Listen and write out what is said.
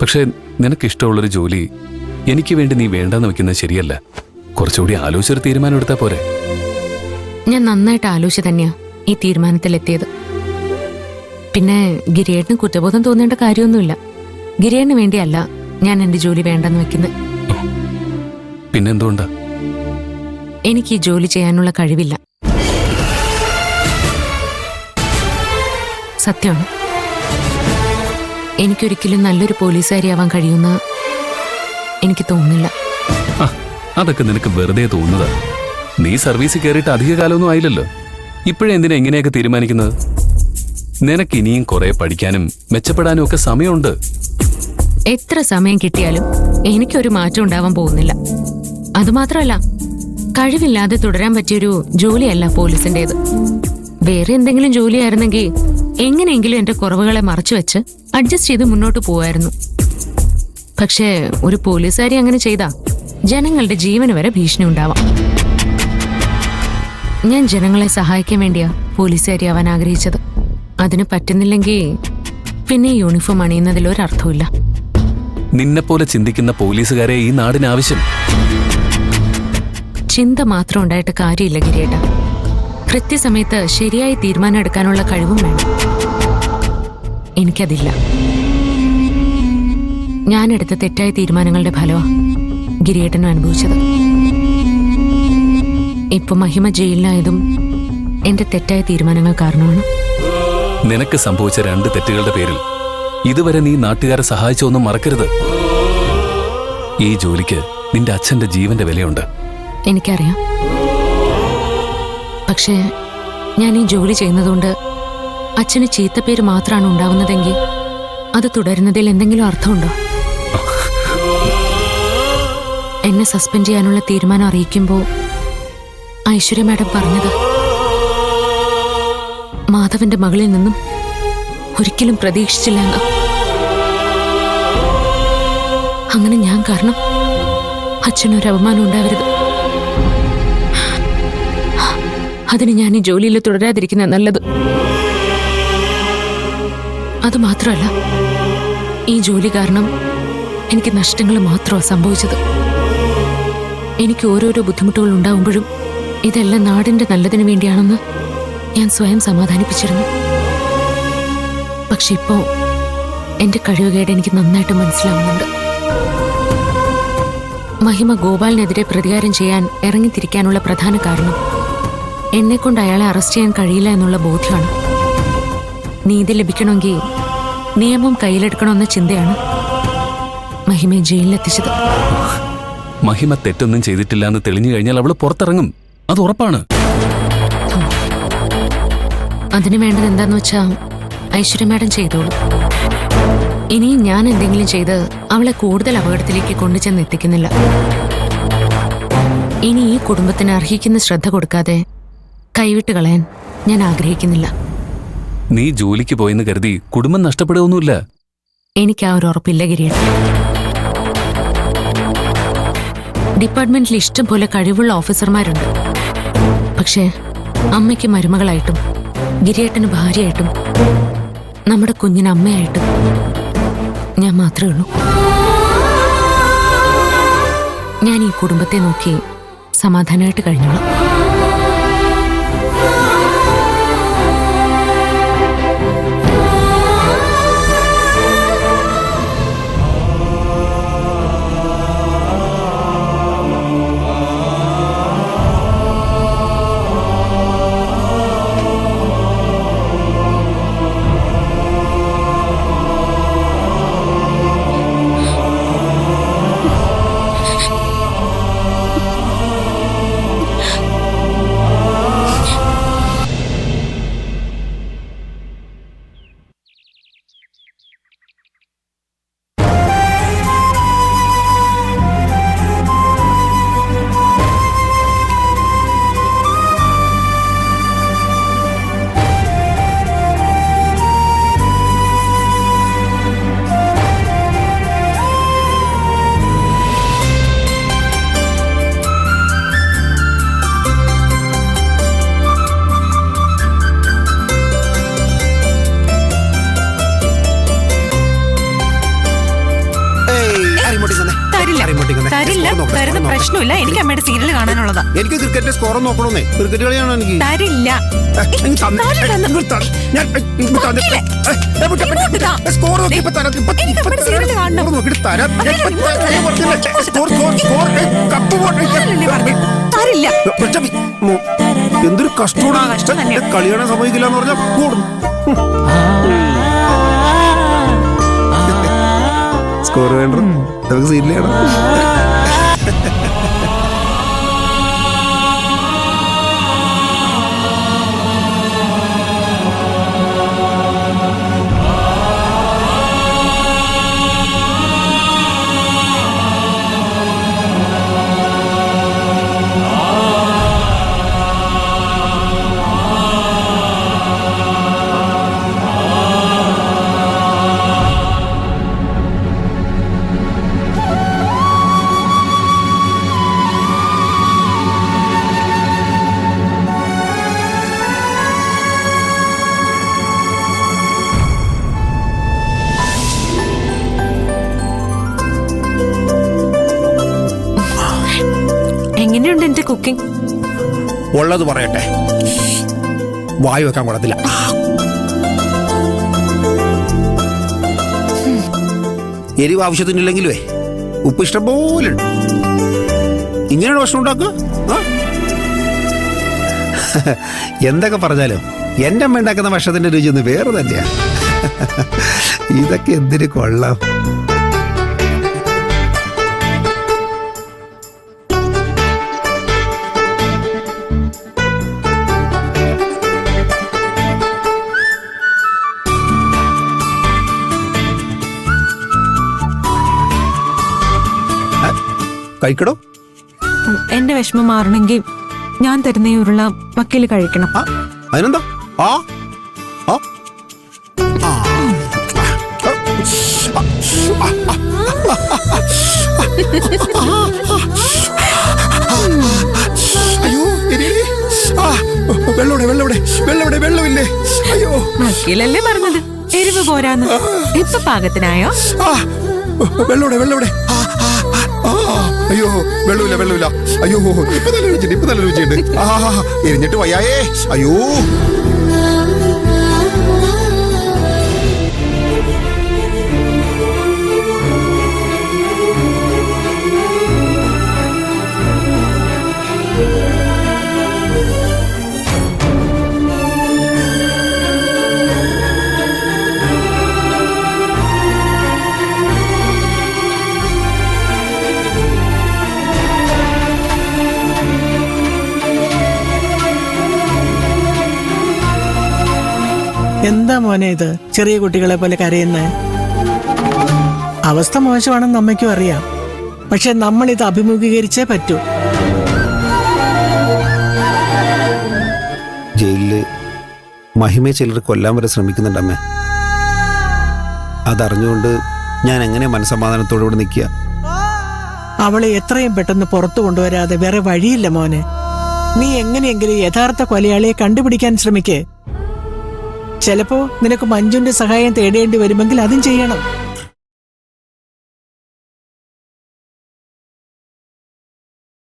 പക്ഷെ നിനക്കിഷ്ടമുള്ളൊരു ജോലി എനിക്ക് വേണ്ടി നീ വേണ്ടെന്ന് വെക്കുന്നത് ശരിയല്ല. കുറച്ചുകൂടി ആലോചിച്ചൊരു തീരുമാനം എടുത്താൽ പോരെ? ഞാൻ നന്നായിട്ട് ആലോചിച്ച് തന്നെയാ ഈ തീരുമാനത്തിലെത്തിയത്. പിന്നെ ഗിരിയേട്ടന് കുറ്റബോധം തോന്നേണ്ട കാര്യമൊന്നുമില്ല. ഗിരിയേട്ടന് വേണ്ടിയല്ല ഞാൻ എന്റെ ജോലി വേണ്ടെന്ന് വെക്കുന്നത്. പിന്നെന്തുകൊണ്ടാ? എനിക്ക് ഈ ജോലി ചെയ്യാനുള്ള കഴിവില്ല. സത്യമാണ്. എനിക്കൊരിക്കലും നല്ലൊരു പോലീസുകാരിയാവാൻ കഴിയുമെന്ന് എനിക്ക് തോന്നുന്നില്ല. അതൊക്കെ നിനക്ക് വെറുതെ തോന്നുന്നതാ. നീ സർവീസിൽ കയറിയിട്ട് അധിക കാലമൊന്നും ആയില്ലല്ലോ. ഇപ്പോഴേ എന്തിനാ ഇങ്ങനെയൊക്കെ തീരുമാനിക്കുന്നത്? നിനക്ക് ഇനിയും കുറെ പഠിക്കാനും മെച്ചപ്പെടാനും ഒക്കെ സമയമുണ്ട്. എത്ര സമയം കിട്ടിയാലും എനിക്കൊരു മാറ്റം ഉണ്ടാവാൻ പോകുന്നില്ല. അതുമാത്രമല്ല, കഴിവില്ലാതെ തുടരാൻ പറ്റിയൊരു ജോലിയല്ല പോലീസിന്റേത്. വേറെ എന്തെങ്കിലും ജോലിയായിരുന്നെങ്കിൽ എങ്ങനെയെങ്കിലും എന്റെ കുറവുകളെ മറച്ചുവെച്ച് അഡ്ജസ്റ്റ് ചെയ്ത് മുന്നോട്ട് പോവായിരുന്നു. പക്ഷേ ഒരു പോലീസുകാരി അങ്ങനെ ചെയ്താ ജനങ്ങളുടെ ജീവന് വരെ ഭീഷണി ഉണ്ടാവാം. ഞാൻ ജനങ്ങളെ സഹായിക്കാൻ വേണ്ടിയാ പോലീസുകാരിയാവാൻ ആഗ്രഹിച്ചത്. അതിന് പറ്റുന്നില്ലെങ്കിൽ പിന്നെ യൂണിഫോം അണിയുന്നതിൽ ഒരർത്ഥമില്ല. നിന്നെപ്പോലെ ചിന്തിക്കുന്ന പോലീസുകാരെ ഈ നാടിന് ആവശ്യം. ചിന്ത മാത്രം ഉണ്ടായിട്ട് കാര്യമില്ല ഗിരിയേട്ട. കൃത്യസമയത്ത് ശരിയായി തീരുമാനം എടുക്കാനുള്ള കഴിവും വേണം. എനിക്കതില്ല. ഞാനെടുത്ത തെറ്റായ തീരുമാനങ്ങളുടെ ഫലമാ ഗിരിയേട്ടനും അനുഭവിച്ചത്. ഇപ്പൊ മഹിമ ജയിലിലായതും എന്റെ തെറ്റായ തീരുമാനങ്ങൾ കാരണമാണ്. നിനക്ക് സംഭവിച്ച 2 തെറ്റുകളുടെ പേരിൽ ഇതുവരെ നീ നാട്ടുകാരെ സഹായിച്ചൊന്നും മറക്കരുത്. ഈ ജോലിക്ക് നിന്റെ അച്ഛന്റെ ജീവന്റെ വിലയുണ്ട്. എനിക്കറിയാം. പക്ഷേ ഞാൻ ഈ ജോലി ചെയ്യുന്നതുകൊണ്ട് അച്ഛന് ചീത്തപ്പേര് മാത്രമാണ് ഉണ്ടാവുന്നതെങ്കിൽ അത് തുടരുന്നതിൽ എന്തെങ്കിലും അർത്ഥമുണ്ടോ? എന്നെ സസ്പെൻഡ് ചെയ്യാനുള്ള തീരുമാനം അറിയിക്കുമ്പോൾ ഐശ്വര്യ മാഡം പറഞ്ഞത് മാധവന്റെ മകളിൽ നിന്നും ഒരിക്കലും പ്രതീക്ഷിച്ചില്ല എന്ന. അങ്ങനെ ഞാൻ കാരണം അച്ഛനൊരു അപമാനം ഉണ്ടാവരുത്. അതിന് ഞാൻ ഈ ജോലിയിൽ തുടരാതിരിക്കുന്ന നല്ലത്. അതുമാത്രമല്ല, ഈ ജോലി കാരണം എനിക്ക് നഷ്ടങ്ങൾ മാത്രമാണ് സംഭവിച്ചത്. എനിക്ക് ഓരോരോ ബുദ്ധിമുട്ടുകൾ ഉണ്ടാവുമ്പോഴും ഇതെല്ലാം നാടിന്റെ നല്ലതിനു വേണ്ടിയാണെന്ന് ഞാൻ സ്വയം സമാധാനിപ്പിച്ചിരുന്നു. പക്ഷെ ഇപ്പോ എന്റെ കഴിവുകേട് എനിക്ക് നന്നായിട്ട് മനസ്സിലാവുന്നുണ്ട്. മഹിമ ഗോപാലിനെതിരെ പ്രതികാരം ചെയ്യാൻ ഇറങ്ങിത്തിരിക്കാനുള്ള പ്രധാന കാരണം എന്നെക്കൊണ്ട് അയാളെ അറസ്റ്റ് ചെയ്യാൻ കഴിയില്ല എന്നുള്ള ബോധ്യമാണ്. നീതി ലഭിക്കണമെങ്കിൽ നിയമം കയ്യിലെടുക്കണമെന്ന ചിന്തയാണ് മഹിമയെ ജയിലിലെത്തിച്ചത്. മഹിമ തെറ്റൊന്നും ചെയ്തിട്ടില്ല എന്ന് തെളിഞ്ഞു കഴിഞ്ഞാൽ അവള് പുറത്തിറങ്ങും. അത് ഉറപ്പാണ്. അതിനു വേണ്ടത് എന്താന്ന് വെച്ചാ ഐശ്വര്യ മാഡം ചെയ്തോളൂ. ഇനിയും ഞാൻ എന്തെങ്കിലും ചെയ്ത് അവളെ കൂടുതൽ അപകടത്തിലേക്ക് കൊണ്ടുചെന്ന് എത്തിക്കുന്നില്ല. ഇനി ഈ കുടുംബത്തിന് അർഹിക്കുന്ന ശ്രദ്ധ കൊടുക്കാതെ കൈവിട്ട് കളയാൻ ഞാൻ ആഗ്രഹിക്കുന്നില്ല. നീ ജോലിക്ക് പോയെന്ന് കരുതി കുടുംബം നഷ്ടപ്പെടുകയൊന്നുമില്ല. എനിക്ക് ആ ഒരു ഉറപ്പില്ല ഗിരിയേട്ടൻ. ഡിപ്പാർട്ട്മെന്റിൽ ഇഷ്ടം പോലെ കഴിവുള്ള ഓഫീസർമാരുണ്ട്. പക്ഷേ അമ്മയ്ക്ക് മരുമകളായിട്ടും ഗിരിയേട്ടന് ഭാര്യയായിട്ടും നമ്മുടെ കുഞ്ഞിന് അമ്മയായിട്ടും ഞാൻ മാത്രമേ ഉള്ളൂ. ഞാൻ ഈ കുടുംബത്തെ നോക്കി സമാധാനമായിട്ട് കഴിഞ്ഞോളാം. തരില്ല തരുന്ന പ്രശ്നമില്ല. എനിക്ക് അമ്മയുടെ സീരിയൽ കാണാനുള്ളതാ. എനിക്ക് ക്രിക്കറ്റ് സ്കോർ നോക്കണമെന്നേ. ക്രിക്കറ്റ് കളിയാണോ എനിക്ക്? തരില്ല. എന്തൊരു കഷ്ടമാണ്. കളിയാണെ സമ്മതിക്കില്ല എന്ന് പറഞ്ഞാൽ കൂടും. സ്കോർ വേണ്ട, നമുക്ക് സീരിയൽ കാണാം. എങ്ങനെയുണ്ട് എന്റെ കുക്കിംഗ്? ഉള്ളത് പറയട്ടെ, വായു വെക്കാൻ കൊള്ളത്തില്ല. എരിവ് ആവശ്യത്തിനില്ലെങ്കിലേ ഉപ്പ് ഇഷ്ടം പോലെ ഉണ്ട്. ഇങ്ങനെയാണ് ഭക്ഷണം ഉണ്ടാക്കുക? എന്തൊക്കെ പറഞ്ഞാലും എൻ്റെ അമ്മ ഉണ്ടാക്കുന്ന ഭക്ഷണത്തിന്റെ രുചി ഒന്ന് വേറെ തന്നെയാ. ഇതൊക്കെ എന്തിനു കൊള്ളാം. കഴിക്കടോ. എന്റെ വിഷമം മാറണമെങ്കിൽ ഞാൻ തരുന്ന ഈ ഉരുള വക്കീല് കഴിക്കണം. അതിനെന്താ? ആ ആ അയ്യോ, വെള്ളമില്ലേ? അയ്യോ, വക്കീലല്ലേ പറഞ്ഞത് എരിവ് പോരാന്ന്. ഇപ്പൊ പാകത്തിനായോ? വെള്ളവിടെ. അയ്യോ, വെള്ളമില്ല. അയ്യോ, ഇപ്പൊ നല്ല രുചിയുണ്ട്. എരിഞ്ഞിട്ട് വയ്യായേ. അയ്യോ, എന്താ മോനെ ഇത് ചെറിയ കുട്ടികളെ പോലെ കരയുന്നേ? അവസ്ഥ മോശമാണെന്ന് അമ്മയ്ക്കും അറിയാം. പക്ഷെ നമ്മളിത് അഭിമുഖീകരിച്ചേ പറ്റൂ. ജയിലില് മഹിമയെ ചിലർ കൊല്ലാൻ വരെ ശ്രമിക്കുന്നുണ്ടമ്മേ. അതറിഞ്ഞുകൊണ്ട് ഞാൻ എങ്ങനെ മനസ്സമാധാനത്തോടെ ഇവിടെ നിൽക്കുക? അവളെ എത്രയും പെട്ടെന്ന് പുറത്തു കൊണ്ടുവരാതെ വേറെ വഴിയില്ല മോനെ. നീ എങ്ങനെയെങ്കിലും യഥാർത്ഥ കൊലയാളിയെ കണ്ടുപിടിക്കാൻ ശ്രമിക്കേ. ചിലപ്പോ നിനക്ക് മഞ്ജുന്റെ സഹായം തേടേണ്ടി വരുമെങ്കിൽ അതും ചെയ്യണം.